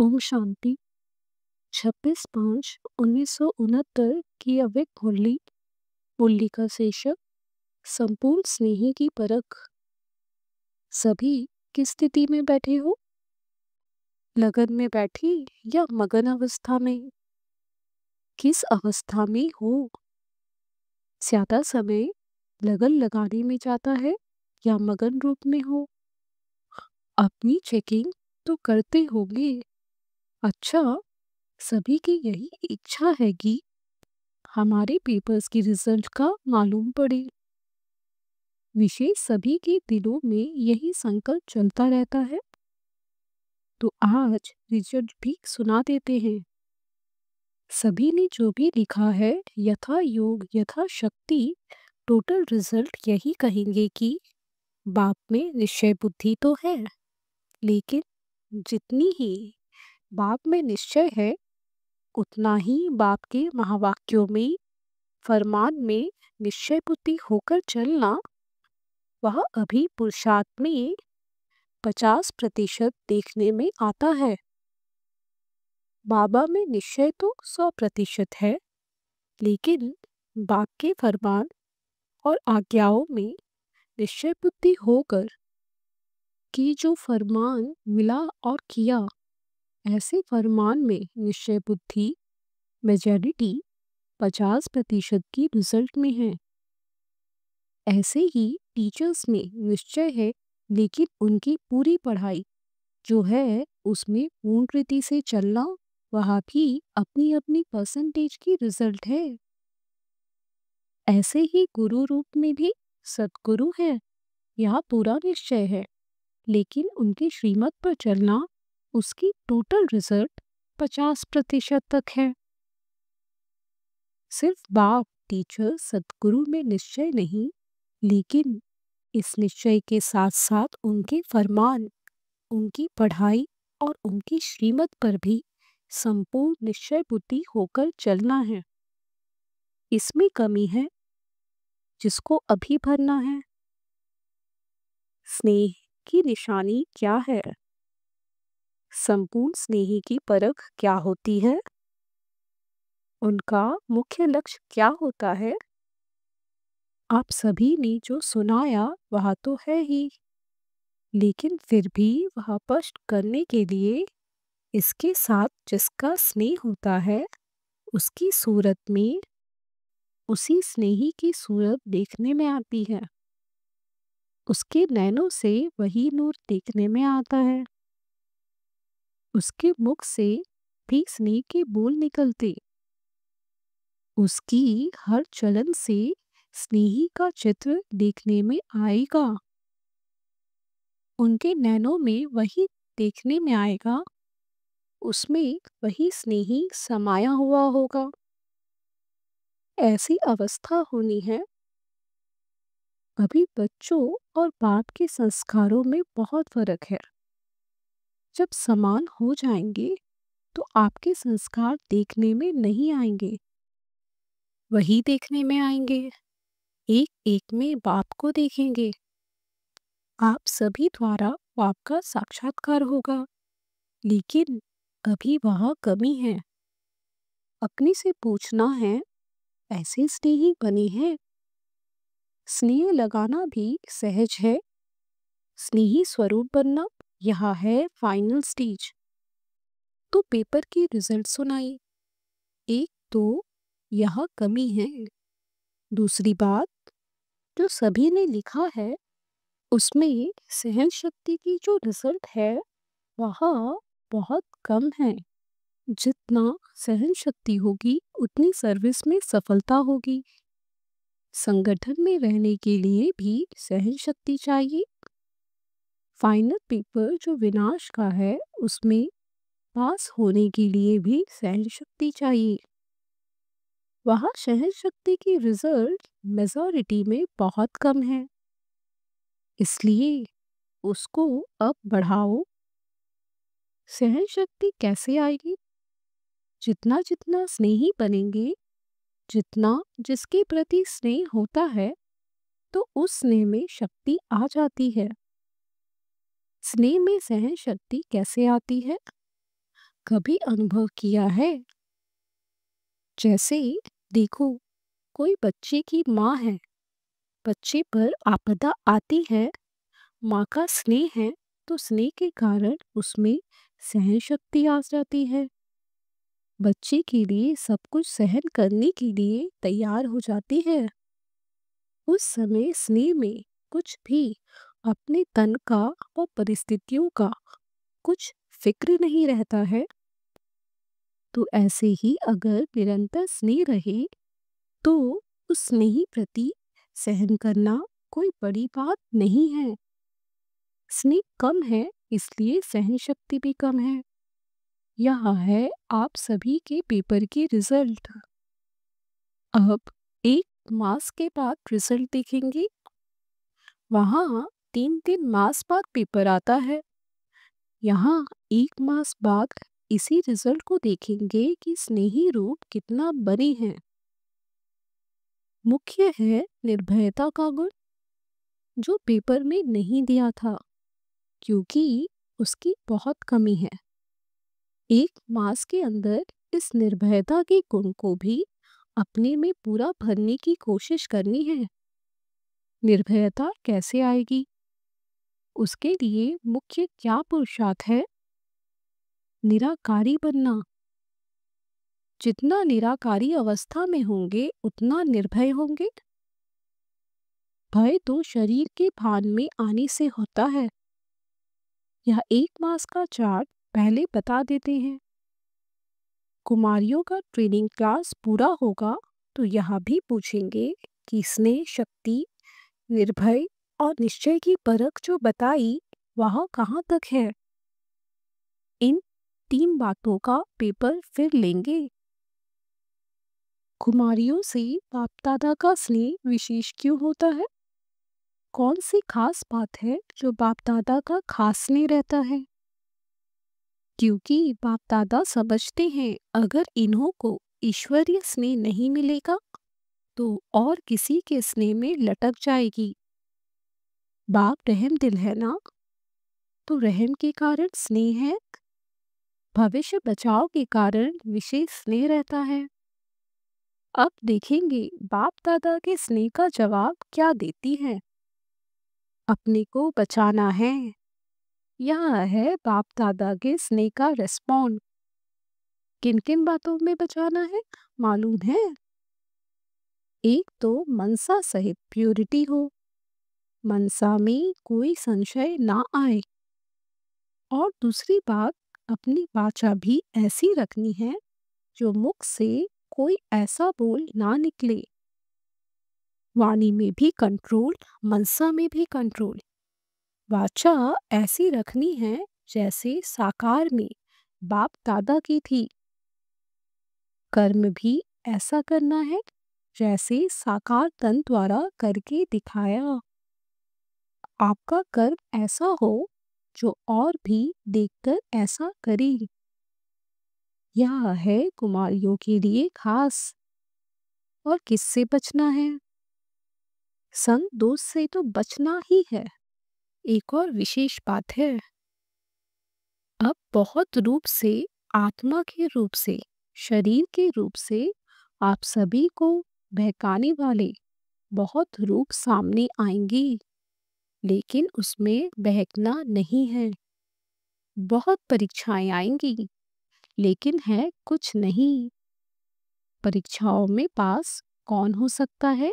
ओम शांति। 26/5/1969 की अव्यक्त मुरली। मुरली का शीर्षक संपूर्ण स्नेही की परख। सभी किस स्थिति में बैठे हो? लगन में बैठी या मगन अवस्था में? किस अवस्था में हो? ज्यादा समय लगन लगाने में जाता है या मगन रूप में हो? अपनी चेकिंग तो करते होंगे। अच्छा, सभी की यही इच्छा है कि हमारे पेपर्स की रिजल्ट का मालूम पड़े। विशेष सभी के दिलों में यही संकल्प चलता रहता है। तो आज रिजल्ट भी सुना देते हैं। सभी ने जो भी लिखा है, यथा योग यथा शक्ति, टोटल रिजल्ट यही कहेंगे कि बाप में निश्चय बुद्धि तो है, लेकिन जितनी ही बाप में निश्चय है उतना ही बाप के महावाक्यों में, फरमान में निश्चय बुद्धि होकर चलना, वह अभी पुरुषार्थ में 50% देखने में आता है। बाबा में निश्चय तो 100% है, लेकिन बाप के फरमान और आज्ञाओं में निश्चय बुद्धि होकर कि जो फरमान मिला और किया, ऐसे फरमान में निश्चय बुद्धि मेजॉरिटी 50% की रिजल्ट में है। ऐसे ही टीचर्स में निश्चय है, लेकिन उनकी पूरी पढ़ाई जो है उसमें पूर्ण रीति से चलना, वह भी अपनी अपनी परसेंटेज की रिजल्ट है। ऐसे ही गुरु रूप में भी सद्गुरु है, यह पूरा निश्चय है, लेकिन उनकी श्रीमत पर चलना, उसकी टोटल रिजल्ट 50% तक है। सिर्फ बाप टीचर सद्गुरु में निश्चय नहीं, लेकिन इस निश्चय के साथ साथ उनके फरमान, उनकी पढ़ाई और उनकी श्रीमत पर भी संपूर्ण निश्चय बुद्धि होकर चलना है। इसमें कमी है जिसको अभी भरना है। स्नेह की निशानी क्या है? संपूर्ण स्नेही की परख क्या होती है? उनका मुख्य लक्ष्य क्या होता है? आप सभी ने जो सुनाया वह तो है ही, लेकिन फिर भी वह स्पष्ट करने के लिए इसके साथ जिसका स्नेह होता है उसकी सूरत में उसी स्नेही की सूरत देखने में आती है। उसके नैनों से वही नूर देखने में आता है। उसके मुख से भी स्नेह के बोल निकलते। उसकी हर चलन से स्नेही का चित्र देखने में आएगा। उनके नैनों में वही देखने में आएगा, उसमें वही स्नेही समाया हुआ होगा। ऐसी अवस्था होनी है। अभी बच्चों और बाप के संस्कारों में बहुत फर्क है। जब समान हो जाएंगे तो आपके संस्कार देखने में नहीं आएंगे, वही देखने में आएंगे। एक एक में बाप को देखेंगे। आप सभी द्वारा बाप का साक्षात्कार होगा, लेकिन अभी वह कमी है। अपने से पूछना है, ऐसे स्नेही बने हैं? स्नेह लगाना भी सहज है। स्नेही स्वरूप बनना, यह है फाइनल स्टेज। तो पेपर की रिजल्ट सुनाई। एक तो यह कमी है। दूसरी बात, जो सभी ने लिखा है उसमें सहन शक्ति की जो रिजल्ट है वह बहुत कम है। जितना सहन शक्ति होगी उतनी सर्विस में सफलता होगी। संगठन में रहने के लिए भी सहन शक्ति चाहिए। फाइनल पेपर जो विनाश का है उसमें पास होने के लिए भी सहन शक्ति चाहिए। वहाँ सहन शक्ति की रिजल्ट मेजॉरिटी में बहुत कम है, इसलिए उसको अब बढ़ाओ। सहन शक्ति कैसे आएगी? जितना जितना स्नेही बनेंगे, जितना जिसके प्रति स्नेह होता है, तो उस स्नेह में शक्ति आ जाती है। स्नेह में सहन शक्ति कैसे आती है? कभी अनुभव किया है? जैसे देखो, कोई बच्चे की माँ है, बच्चे पर आपदा आती है, माँ का स्नेह है, तो स्नेह के कारण उसमें सहन शक्ति आ जाती है। बच्चे के लिए सब कुछ सहन करने के लिए तैयार हो जाती है। उस समय स्नेह में कुछ भी अपने तन का और परिस्थितियों का कुछ फिक्र नहीं रहता है। तो ऐसे ही अगर निरंतर स्नेह रहे तो उस स्नेही प्रति सहन करना कोई बड़ी बात नहीं है। स्नेह कम है इसलिए सहन शक्ति भी कम है। यहाँ है आप सभी के पेपर के रिजल्ट। अब एक मास के बाद रिजल्ट देखेंगे। वहाँ 3 मास बाद पेपर आता है। यहाँ 1 मास बाद इसी रिजल्ट को देखेंगे कि स्नेही रूप कितना बड़ी है। मुख्य है निर्भयता का गुण, जो पेपर में नहीं दिया था क्योंकि उसकी बहुत कमी है। 1 मास के अंदर इस निर्भयता के गुण को भी अपने में पूरा भरने की कोशिश करनी है। निर्भयता कैसे आएगी? उसके लिए मुख्य क्या पुरुषार्थ है? निराकारी बनना। जितना निराकारी अवस्था में होंगे उतना निर्भय होंगे। भय तो शरीर के भान में आने से होता है। यह 1 मास का चार्ट पहले बता देते हैं। कुमारियों का ट्रेनिंग क्लास पूरा होगा तो यह भी पूछेंगे कि स्नेह शक्ति, निर्भय और निश्चय की परख जो बताई वह कहाँ तक है। इन 3 बातों का पेपर फिर लेंगे। कुमारियों से बाप दादा का स्नेह विशेष क्यों होता है? कौन सी खास बात है जो बाप दादा का खास स्नेह रहता है? क्योंकि बाप दादा समझते हैं अगर इन्हों को ईश्वरीय स्नेह नहीं मिलेगा तो और किसी के स्नेह में लटक जाएगी। बाप रहम दिल है ना, तो रहम के कारण स्नेह है। भविष्य बचाव के कारण विशेष स्नेह रहता है। अब देखेंगे बाप दादा के स्नेह का जवाब क्या देती है। अपने को बचाना है। यह है बाप दादा के स्नेह का रेस्पॉन्ड। किन किन बातों में बचाना है मालूम है? एक तो मनसा सहित प्योरिटी हो, मनसा में कोई संशय ना आए। और दूसरी बात, अपनी वाचा भी ऐसी रखनी है जो मुख से कोई ऐसा बोल ना निकले। वाणी में भी कंट्रोल, मनसा में भी कंट्रोल। वाचा ऐसी रखनी है जैसे साकार में बाप दादा की थी। कर्म भी ऐसा करना है जैसे साकार तन द्वारा करके दिखाया। आपका कर्म ऐसा हो जो और भी देखकर ऐसा करे। यह है कुमारियों के लिए खास। और किससे बचना है? संग दोस्त से तो बचना ही है। एक और विशेष बात है, अब बहुत रूप से, आत्मा के रूप से, शरीर के रूप से आप सभी को बहकाने वाले बहुत रूप सामने आएंगे, लेकिन उसमें बहकना नहीं है। बहुत परीक्षाएं आएंगी, लेकिन है कुछ नहीं। परीक्षाओं में पास कौन हो सकता है?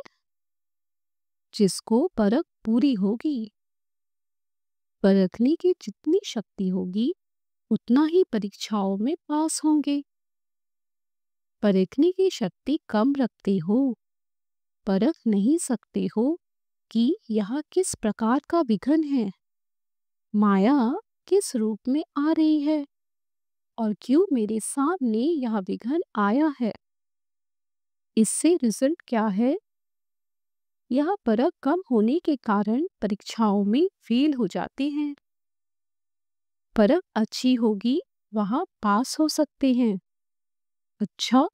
जिसको परख पूरी होगी। परखने की जितनी शक्ति होगी उतना ही परीक्षाओं में पास होंगे। परखने की शक्ति कम रखते हो, परख नहीं सकते हो कि यह किस प्रकार का विघन है, माया किस रूप में आ रही है और क्यों मेरे सामने यह विघन आया है। इससे रिजल्ट क्या है? यह परख कम होने के कारण परीक्षाओं में फेल हो जाते हैं। परख अच्छी होगी वहाँ पास हो सकते हैं। अच्छा,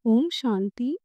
ओम शांति।